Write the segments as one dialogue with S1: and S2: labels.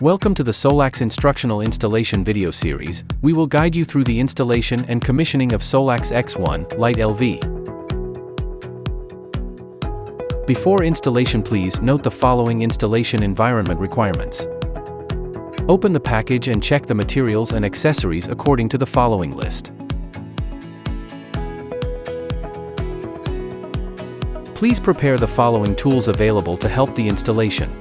S1: Welcome to the Solax Instructional Installation video series. We will guide you through the installation and commissioning of Solax X1-Lite LV. Before installation, please note the following installation environment requirements. Open the package and check the materials and accessories according to the following list. Please prepare the following tools available to help the installation.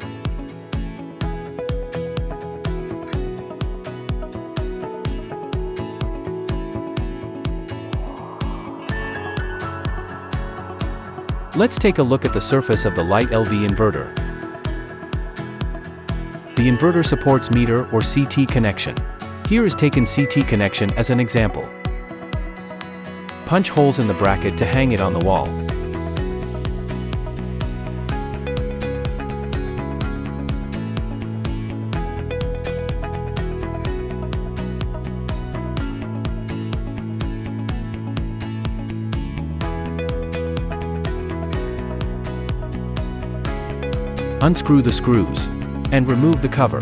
S1: Let's take a look at the surface of the Lite LV inverter. The inverter supports meter or CT connection. Here is taken CT connection as an example. Punch holes in the bracket to hang it on the wall. Unscrew the screws and remove the cover.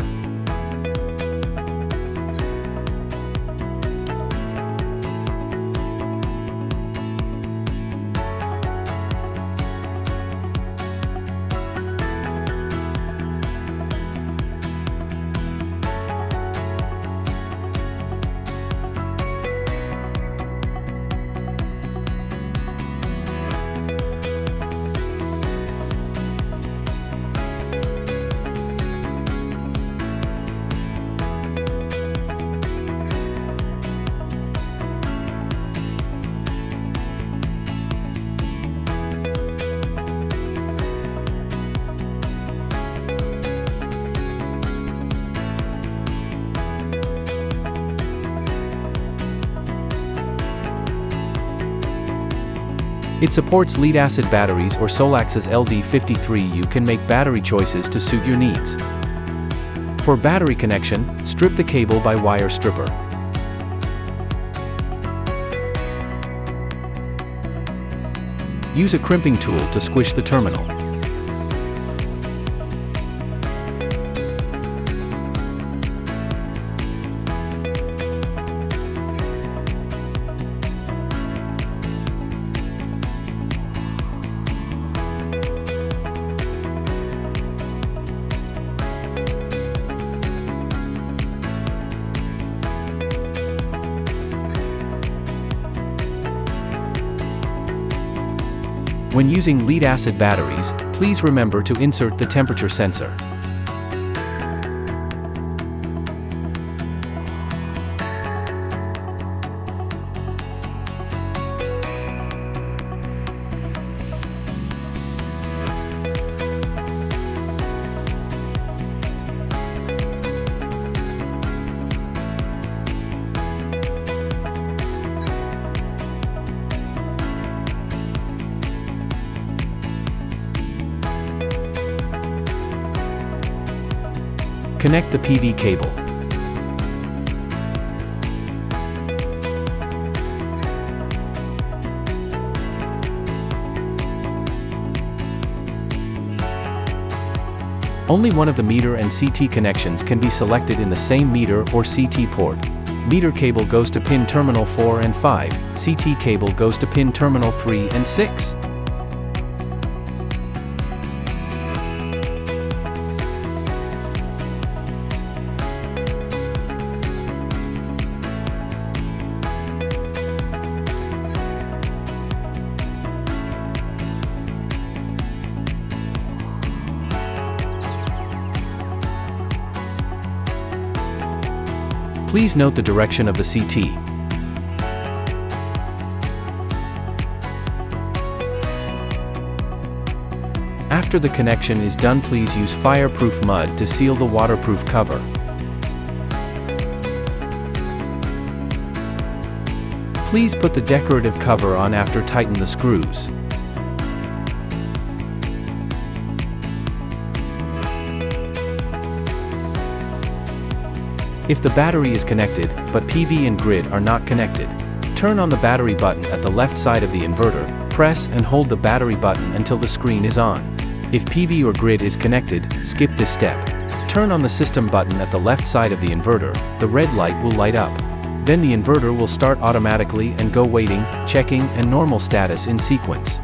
S1: It supports lead-acid batteries or Solax's LD53. You can make battery choices to suit your needs. For battery connection, strip the cable by wire stripper. Use a crimping tool to squish the terminal. When using lead-acid batteries, please remember to insert the temperature sensor. Connect the PV cable. Only one of the meter and CT connections can be selected in the same meter or CT port. Meter cable goes to pin terminal 4 and 5, CT cable goes to pin terminal 3 and 6. Please note the direction of the CT. After the connection is done, please use fireproof mud to seal the waterproof cover. Please put the decorative cover on after tighten the screws. If the battery is connected, but PV and grid are not connected, turn on the battery button at the left side of the inverter, press and hold the battery button until the screen is on. If PV or grid is connected, skip this step. turn on the system button at the left side of the inverter, the red light will light up. Then the inverter will start automatically and go waiting, checking, and normal status in sequence.